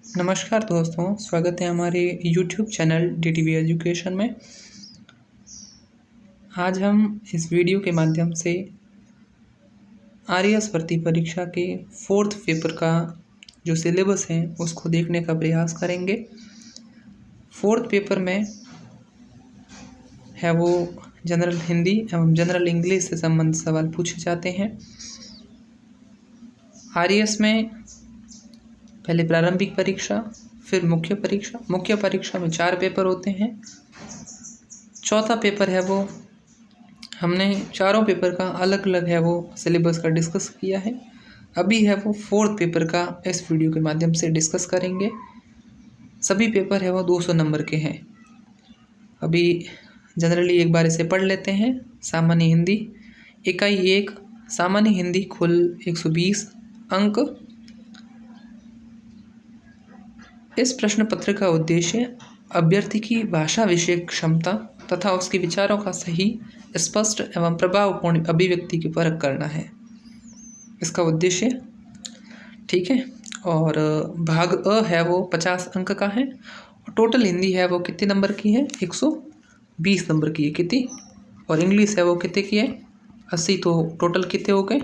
नमस्कार दोस्तों, स्वागत है हमारे YouTube चैनल DTV एजुकेशन में। आज हम इस वीडियो के माध्यम से आरएएस भर्ती परीक्षा के 4th पेपर का जो सिलेबस है उसको देखने का प्रयास करेंगे। 4th पेपर में है वो जनरल हिंदी एवं जनरल इंग्लिश से संबंधित सवाल पूछे जाते हैं। आरएएस में पहले प्रारंभिक परीक्षा, फिर मुख्य परीक्षा। मुख्य परीक्षा में 4 पेपर होते हैं। चौथा पेपर है वो हमने चारों पेपर का अलग अलग है वो सिलेबस का डिस्कस किया है। अभी है वो 4th पेपर का इस वीडियो के माध्यम से डिस्कस करेंगे। सभी पेपर है वो 200 नंबर के हैं। अभी जनरली एक बार इसे पढ़ लेते हैं। सामान्य हिंदी इकाई 1 सामान्य हिंदी कुल 120 अंक। इस प्रश्न पत्र का उद्देश्य अभ्यर्थी की भाषा विषय क्षमता तथा उसके विचारों का सही, स्पष्ट एवं प्रभावपूर्ण अभिव्यक्ति की परख करना है। इसका उद्देश्य ठीक है। और भाग अ है वो 50 अंक का है। और टोटल हिंदी है वो कितने नंबर की है? 120 नंबर की है। कितनी? और इंग्लिश है वो कितने की है? 80। तो टोटल कितने हो गए?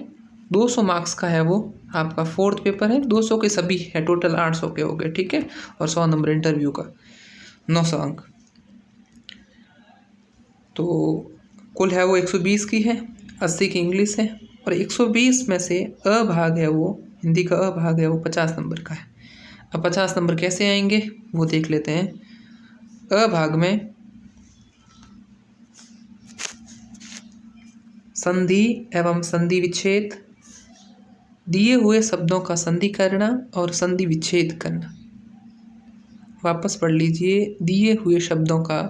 200 मार्क्स का है वो आपका 4th पेपर है। 200 के सभी है, टोटल 800 के हो गए। ठीक है। और 100 नंबर इंटरव्यू का, 900 अंक। तो कुल है वो 120 की है, 80 की इंग्लिश है। और 120 में से अ भाग है वो हिंदी का अ भाग है वो 50 नंबर का है। अब 50 नंबर कैसे आएंगे वो देख लेते हैं। अ भाग में संधि एवं संधि विच्छेद, दिए हुए शब्दों का संधि करना और संधि विच्छेद करना। वापस पढ़ लीजिए। दिए हुए शब्दों का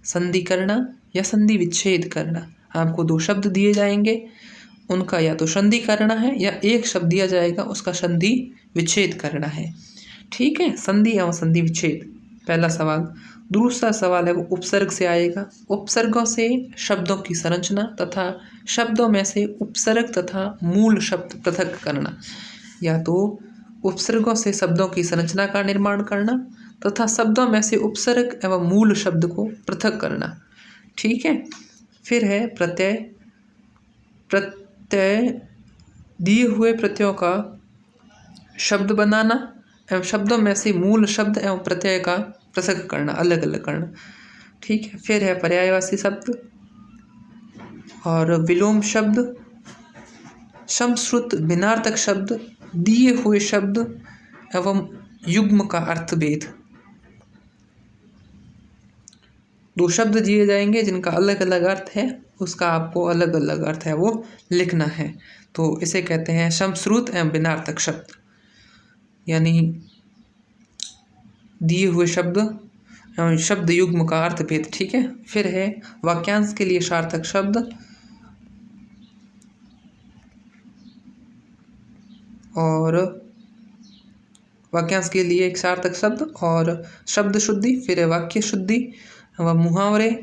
संधि करना या संधि विच्छेद करना। आपको 2 शब्द दिए जाएंगे, उनका या तो संधि करना है या एक शब्द दिया जाएगा उसका संधि विच्छेद करना है। ठीक है। संधि एवं संधि विच्छेद पहला सवाल। दूसरा सवाल है वो उपसर्ग से आएगा। उपसर्गों से शब्दों की संरचना तथा शब्दों में से उपसर्ग तथा मूल शब्द पृथक करना। या तो उपसर्गों से शब्दों की संरचना का निर्माण करना तथा शब्दों में से उपसर्ग एवं मूल शब्द को पृथक करना। ठीक है। फिर है प्रत्यय। प्रत्यय दिए हुए प्रत्ययों का शब्द बनाना एवं शब्दों में से मूल शब्द एवं प्रत्यय का पृथक करना, अलग अलग करना। ठीक है। फिर है पर्यायवाची शब्द और विलोम शब्द, समश्रुत भिन्नार्थक शब्द, दिए हुए शब्द एवं युग्म का अर्थभेद। 2 शब्द दिए जाएंगे जिनका अलग अलग अर्थ है, उसका आपको अलग अलग अर्थ है वो लिखना है। तो इसे कहते हैं समश्रुत एवं भिन्नार्थक शब्द, यानी दिए हुए शब्द एवं शब्द युग्म का अर्थभेद। ठीक है। फिर है वाक्यांश के लिए सार्थक शब्द और वाक्यांश के लिए एक सार्थक शब्द और शब्द शुद्धि। फिर है वाक्य शुद्धि एवं मुहावरे।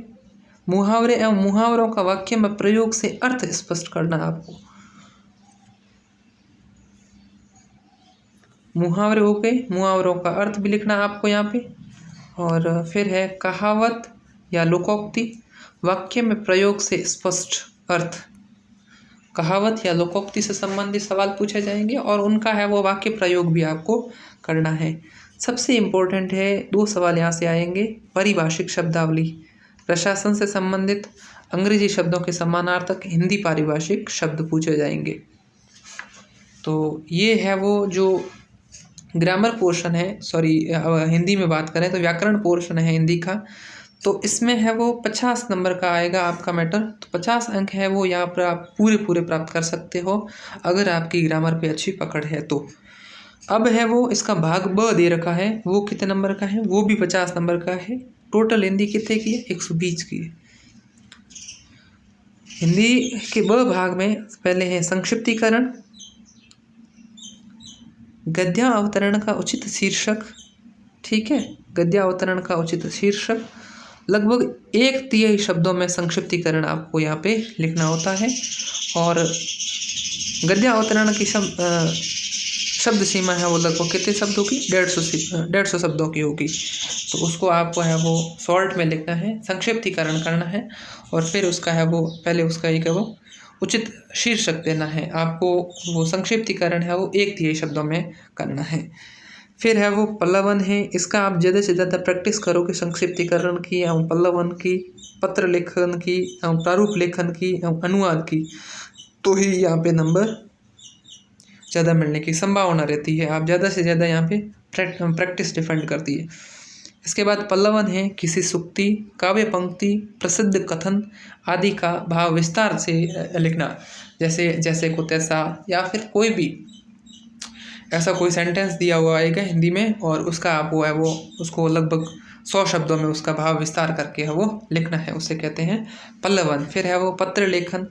मुहावरे एवं मुहावरों का वाक्य में प्रयोग से अर्थ स्पष्ट करना। आपको मुहावरे हो गए, मुहावरों का अर्थ भी लिखना आपको यहाँ पे। और फिर है कहावत या लोकोक्ति, वाक्य में प्रयोग से स्पष्ट अर्थ। कहावत या लोकोक्ति से संबंधित सवाल पूछे जाएंगे और उनका है वो वाक्य प्रयोग भी आपको करना है। सबसे इम्पोर्टेंट है 2 सवाल यहाँ से आएंगे। पारिभाषिक शब्दावली, प्रशासन से संबंधित अंग्रेजी शब्दों के समानार्थक हिंदी पारिभाषिक शब्द पूछे जाएंगे। तो ये है वो जो ग्रामर पोर्शन है, सॉरी हिंदी में बात करें तो व्याकरण पोर्शन है हिंदी का। तो इसमें है वो 50 नंबर का आएगा आपका मैटर। तो 50 अंक है वो यहाँ पर आप पूरे प्राप्त कर सकते हो अगर आपकी ग्रामर पे अच्छी पकड़ है तो। अब है वो इसका भाग ब दे रखा है, वो कितने नंबर का है? वो भी 50 नंबर का है। टोटल हिंदी कितने की है? 120 की है। हिंदी के ब भाग में पहले है संक्षिप्तीकरण, गद्यावतरण का उचित शीर्षक। ठीक है। गद्यावतरण का उचित शीर्षक लगभग 1/3 शब्दों में संक्षिप्तीकरण आपको यहाँ पे लिखना होता है। और गद्यावतरण की शब्द सीमा है वो लगभग कितने शब्दों की, 150 शब्दों की होगी। तो उसको आपको है वो शॉर्ट में लिखना है, संक्षिप्तीकरण करना है, और फिर उसका है वो पहले उसका एक है वो उचित शीर्षक देना है आपको। वो संक्षिप्तीकरण है वो 1 तिहाई शब्दों में करना है। फिर है वो पल्लवन है, इसका आप ज़्यादा से ज़्यादा प्रैक्टिस करोगे संक्षिप्तीकरण की एवं पल्लवन की, पत्र लेखन की एवं प्रारूप लेखन की एवं अनुवाद की, तो ही यहाँ पे नंबर ज़्यादा मिलने की संभावना रहती है। आप ज़्यादा से ज़्यादा यहाँ पे प्रैक्टिस डिपेंड करती है। इसके बाद पल्लवन है, किसी सूक्ति, काव्य पंक्ति, प्रसिद्ध कथन आदि का भाव विस्तार से लिखना। जैसे जैसे को तैसा, या फिर कोई भी ऐसा कोई सेंटेंस दिया हुआ आएगा हिंदी में, और उसका आप वो है वो उसको लगभग 100 शब्दों में उसका भाव विस्तार करके है वो लिखना है, उसे कहते हैं पल्लवन। फिर है वो पत्र लेखन,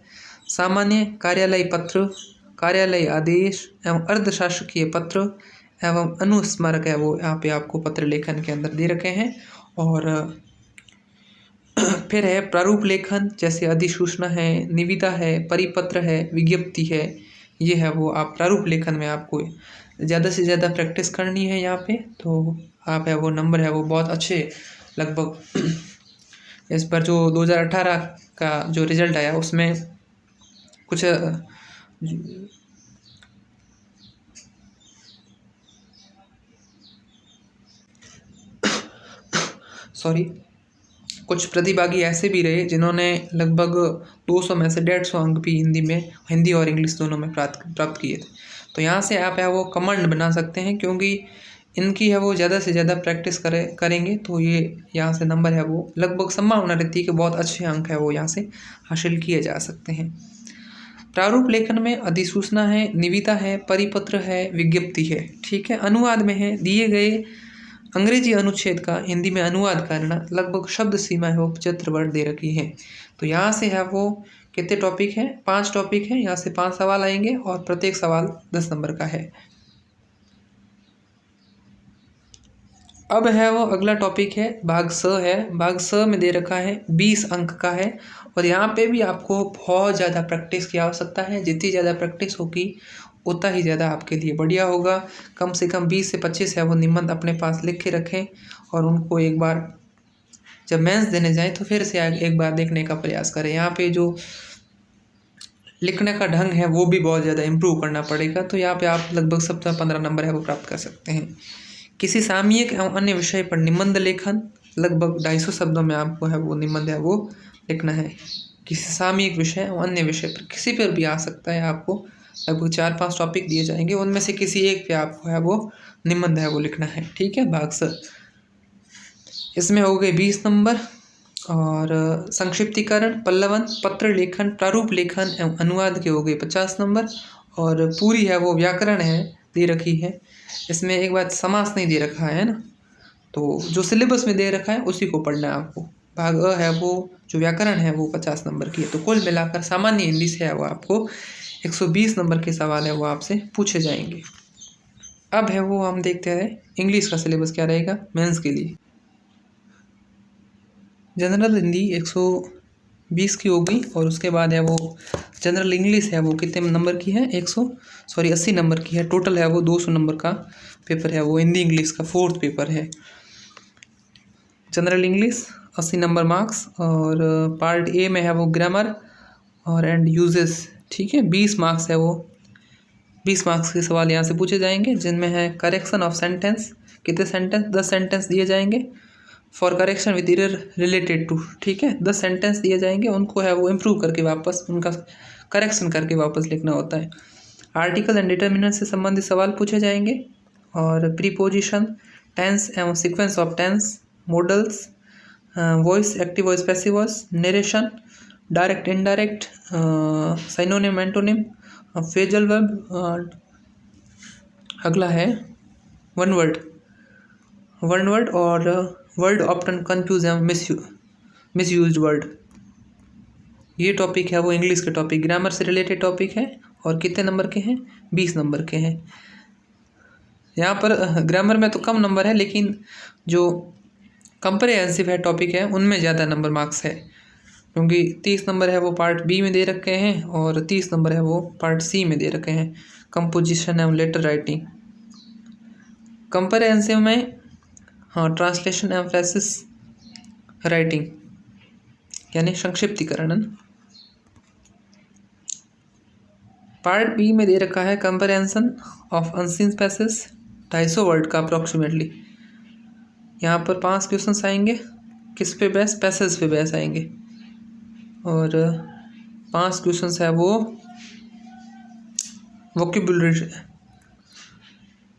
सामान्य कार्यालय पत्र, कार्यालय आदेश एवं अर्धशासकीय पत्र एवं अनुस्मारक है वो यहाँ पे आपको पत्र लेखन के अंदर दे रखे हैं। और फिर है प्रारूप लेखन, जैसे अधिसूचना है, निविदा है, परिपत्र है, विज्ञप्ति है, ये है वो आप प्रारूप लेखन में आपको ज़्यादा से ज़्यादा प्रैक्टिस करनी है यहाँ पे। तो आप है वो नंबर है वो बहुत अच्छे लगभग इस पर जो 2018 का जो रिज़ल्ट आया उसमें कुछ कुछ प्रतिभागी ऐसे भी रहे जिन्होंने लगभग 200 में से 150 अंक भी हिंदी और इंग्लिश दोनों में प्राप्त किए थे। तो यहाँ से आप है वो कमांड बना सकते हैं, क्योंकि इनकी है वो ज़्यादा से ज़्यादा प्रैक्टिस करेंगे तो ये यहाँ से नंबर है वो लगभग संभावना रहती है कि बहुत अच्छे अंक है वो यहाँ से हासिल किए जा सकते हैं। प्रारूप लेखन में अधिसूचना है, निविदा है, परिपत्र है, विज्ञप्ति है, ठीक है। अनुवाद में है, दिए गए अंग्रेजी अनुच्छेद का हिंदी में अनुवाद करना, लगभग शब्द सीमा है वो 75 वर्ड दे रखी है। तो यहाँ से है वो कितने टॉपिक हैं, 5 टॉपिक हैं, यहाँ से 5 सवाल आएंगे और प्रत्येक सवाल 10 नंबर का है। अब है वो अगला टॉपिक है भाग स है। भाग स में दे रखा है 20 अंक का है, और यहाँ पे भी आपको बहुत ज़्यादा प्रैक्टिस की आवश्यकता है। जितनी ज़्यादा प्रैक्टिस होगी उतना ही ज़्यादा आपके लिए बढ़िया होगा। कम से कम 20 से 25 है वो निबंध अपने पास लिख के रखें, और उनको एक बार जब मेंस देने जाएं तो फिर से एक बार देखने का प्रयास करें। यहाँ पे जो लिखने का ढंग है वो भी बहुत ज़्यादा इम्प्रूव करना पड़ेगा। तो यहाँ पे आप लगभग 17-15 नंबर है वो प्राप्त कर सकते हैं। किसी सामयिक एवं अन्य विषय पर निबंध लेखन, लगभग 250 शब्दों में आपको है वो निबंध है वो लिखना है। किसी सामयिक विषय एवं अन्य विषय पर, किसी पर भी आ सकता है, आपको लगभग 4-5 टॉपिक दिए जाएंगे, उनमें से किसी एक पे आपको है वो निबंध है वो लिखना है, ठीक है। भाग स इसमें हो गए 20 नंबर। और संक्षिप्तीकरण, पल्लवन, पत्र लेखन, प्रारूप लेखन एवं अनुवाद के हो गए 50 नंबर। और पूरी है वो व्याकरण है दे रखी है, इसमें एक बात समास नहीं दे रखा है ना, तो जो सिलेबस में दे रखा है उसी को पढ़ना है आपको। भाग अ है वो जो व्याकरण है वो 50 नंबर की है। तो कुल मिलाकर सामान्य हिंदी से है वो आपको 120 नंबर के सवाल है वो आपसे पूछे जाएंगे। अब है वो हम देखते हैं इंग्लिश का सिलेबस क्या रहेगा मेंस के लिए। जनरल हिंदी 120 की होगी, और उसके बाद है वो जनरल इंग्लिश है वो कितने नंबर की है, 80 नंबर की है। टोटल है वो 200 नंबर का पेपर है वो हिंदी इंग्लिश का 4th पेपर है। जनरल इंग्लिश 80 नंबर मार्क्स, और पार्ट ए में है वो ग्रामर और एंड यूजेस, ठीक है। 20 मार्क्स है वो, 20 मार्क्स के सवाल यहाँ से पूछे जाएंगे, जिनमें है करेक्शन ऑफ सेंटेंस, कितने सेंटेंस, 10 सेंटेंस दिए जाएंगे। For correction with error related to, ठीक है, 10 सेंटेंस दिए जाएंगे, उनको है वो इम्प्रूव करके वापस उनका करेक्शन करके वापस लिखना होता है। आर्टिकल एंड डिटर्मिनेंट से संबंधित सवाल पूछे जाएंगे, और प्रीपोजिशन, टेंस एवं sequence of tense, modals, voice, active voice, passive voice, narration, direct indirect, synonym antonym, phrasal verb. अगला है वन वर्ड और वर्ड ऑप्टन कंफ्यूज एवं मिसयूज्ड वर्ड। ये टॉपिक है वो इंग्लिश के टॉपिक, ग्रामर से रिलेटेड टॉपिक है, और कितने नंबर के हैं, 20 नंबर के हैं। यहाँ पर ग्रामर में तो कम नंबर है, लेकिन जो कंप्रहेंसिव है टॉपिक है उनमें ज़्यादा नंबर मार्क्स है, क्योंकि 30 नंबर है वो पार्ट बी में दे रखे हैं, और 30 नंबर है वो पार्ट सी में दे रखे हैं, कंपोजिशन एवं लेटर राइटिंग। कंप्रहेंसिव में हाँ ट्रांसलेशन एम्फेसिस राइटिंग यानी संक्षिप्तीकरण। पार्ट बी में दे रखा है comprehension of unseen passage 250 word का अप्रॉक्सीमेटली। यहाँ पर 5 क्वेश्चन आएंगे, किस पे बेस, पैसेज पे बेस आएंगे, और 5 क्वेश्चन है वो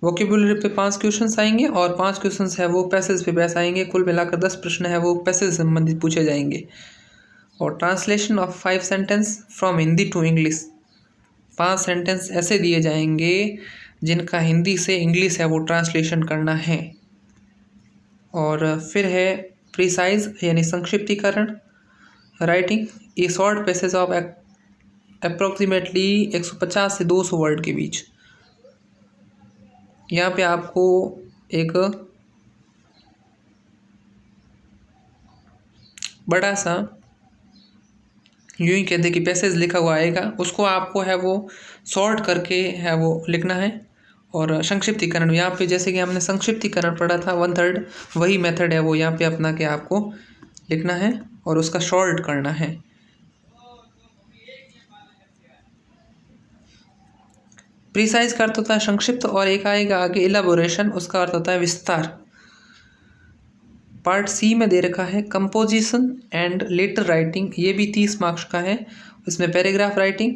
वोकेबुलरी पे 5 क्वेश्चन आएंगे और 5 क्वेश्चन है वो पैसेज पे बेस आएंगे। कुल मिलाकर 10 प्रश्न है वो पैसेज से संबंधित पूछे जाएंगे। और translation of 5 sentence from Hindi to English, 5 sentence ऐसे दिए जाएंगे जिनका हिंदी से इंग्लिश है वो ट्रांसलेशन करना है। और फिर है प्रिसाइज यानी संक्षिप्तीकरण writing, a short passage of approximately 150 से 200 वर्ड के बीच। यहाँ पे आपको एक बड़ा सा यूं ही कहते कि पैसेज लिखा हुआ आएगा, उसको आपको है वो शॉर्ट करके है वो लिखना है। और संक्षिप्तीकरण यहाँ पे जैसे कि हमने संक्षिप्तीकरण पढ़ा था 1/3, वही मेथड है वो यहाँ पे अपना के आपको लिखना है और उसका शॉर्ट करना है। प्रिसाइज का अर्थ होता है संक्षिप्त, और एक आएगा आगे इलाबोरेशन, उसका अर्थ होता है विस्तार। पार्ट सी में दे रखा है कंपोजिशन एंड लेटर राइटिंग, ये भी 30 मार्क्स का है। इसमें पैराग्राफ राइटिंग,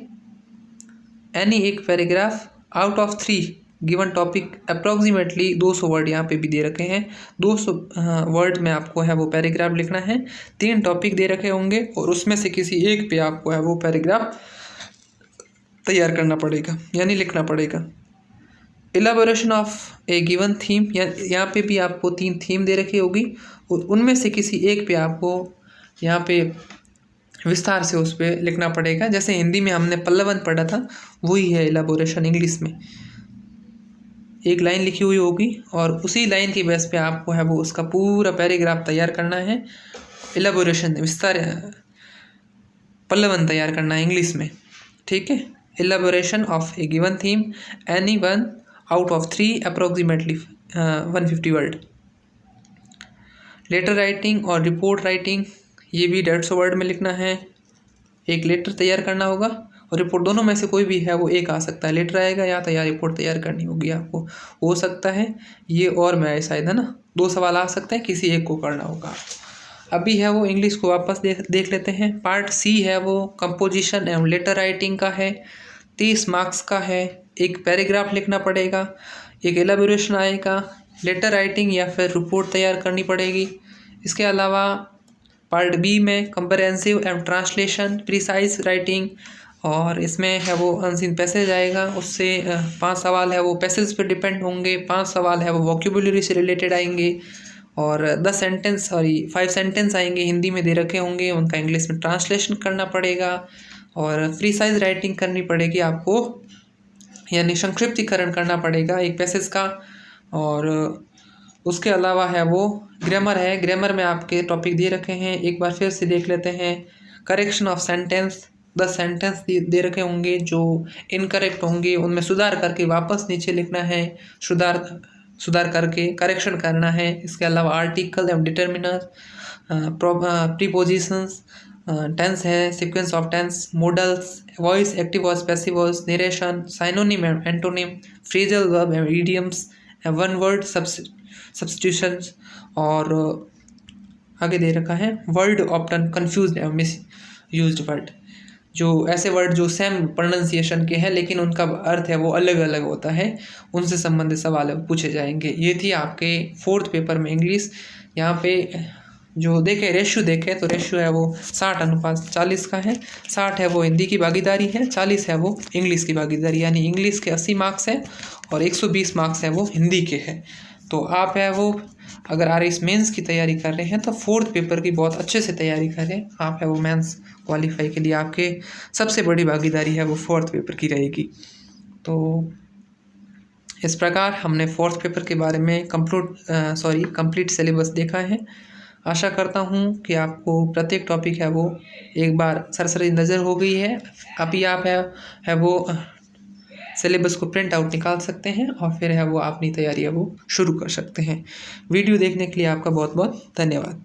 एनी एक paragraph out of 3 given topic approximately 200 word यहाँ पे भी दे रखे हैं। 200 वर्ड में आपको है वो पैराग्राफ लिखना है। 3 टॉपिक दे रखे होंगे और उसमें से किसी एक पे आपको है वो पैराग्राफ तैयार करना पड़ेगा यानी लिखना पड़ेगा। इलाबोरेशन ऑफ ए गिवन थीम, यहाँ पे भी आपको 3 थीम दे रखी होगी और उनमें से किसी एक पे आपको यहाँ पे विस्तार से उस पर लिखना पड़ेगा। जैसे हिंदी में हमने पल्लवन पढ़ा था, वही है इलाबोरेशन इंग्लिश में। एक लाइन लिखी हुई होगी और उसी लाइन की बेस पे आपको है वो उसका पूरा पैराग्राफ तैयार करना है। इलाबोरेशन विस्तार पल्लवन तैयार करना है इंग्लिश में, ठीक है। Elaboration of a given theme any one out of 3 approximately 150 word. Letter writing और रिपोर्ट राइटिंग, ये भी 150 वर्ड में लिखना है। एक लेटर तैयार करना होगा और रिपोर्ट, दोनों में से कोई भी है वो एक आ सकता है, लेटर आएगा या तो यार रिपोर्ट तैयार करनी होगी आपको, हो सकता है ये और मैं शायद, है ना, 2 सवाल आ सकते हैं, किसी एक को करना होगा। अभी है वो इंग्लिश को वापस देख लेते हैं। पार्ट सी है वो कंपोजिशन एवं लेटर राइटिंग का है, 30 मार्क्स का है। एक पैराग्राफ लिखना पड़ेगा, एक एलाबोरेशन आएगा, लेटर राइटिंग या फिर रिपोर्ट तैयार करनी पड़ेगी। इसके अलावा पार्ट बी में comprehensive and translation, precise writing, और इसमें है वो अनसीन पैसेज आएगा। उससे 5 सवाल है वो पैसेज पे डिपेंड होंगे, 5 सवाल है वो वोकेबुलरी से रिलेटेड आएंगे, और 5 सेंटेंस आएंगे हिंदी में दे रखे होंगे, उनका इंग्लिश में ट्रांसलेशन करना पड़ेगा। और प्रिसाइज राइटिंग करनी पड़ेगी आपको, यानी संक्षिप्तीकरण करना पड़ेगा एक पैसेज का। और उसके अलावा है वो ग्रामर है, ग्रामर में आपके टॉपिक दे रखे हैं, एक बार फिर से देख लेते हैं। करेक्शन ऑफ सेंटेंस, 10 सेंटेंस दे रखे होंगे, जो इनकरेक्ट होंगे उनमें सुधार करके वापस नीचे लिखना है, सुधार करके करेक्शन करना है। इसके अलावा आर्टिकल एवं डिटर्मिनर, प्रीपोजिशंस, टेंस है, sequence of tense, modals, voice, active voice, passive voice, narration, synonym and antonym, phrasal verb and idioms, one word substitutions, और आगे दे रखा है word often confused and misused word, जो ऐसे word जो same pronunciation के हैं लेकिन उनका अर्थ है वो अलग अलग होता है, उनसे संबंधित सवाल पूछे जाएंगे। ये थी आपके 4th पेपर में इंग्लिश। यहाँ पे जो देखे रेशियो देखे तो रेशियो है वो 60:40 का है। 60 है वो हिंदी की भागीदारी है, 40 है वो इंग्लिश की भागीदारी, यानी इंग्लिश के 80 मार्क्स है और 120 मार्क्स है वो हिंदी के हैं। तो आप है वो अगर RS मेंस की तैयारी कर रहे हैं तो 4th पेपर की बहुत अच्छे से तैयारी करें। आप है वो मेंस क्वालिफाई के लिए आपके सबसे बड़ी भागीदारी है वो 4th पेपर की रहेगी। तो इस प्रकार हमने 4th पेपर के बारे में कंप्लीट सिलेबस देखा है। आशा करता हूँ कि आपको प्रत्येक टॉपिक है वो एक बार सरसरी नज़र हो गई है। अभी आप है वो सिलेबस को प्रिंट आउट निकाल सकते हैं और फिर है वो अपनी तैयारी है वो शुरू कर सकते हैं। वीडियो देखने के लिए आपका बहुत बहुत धन्यवाद।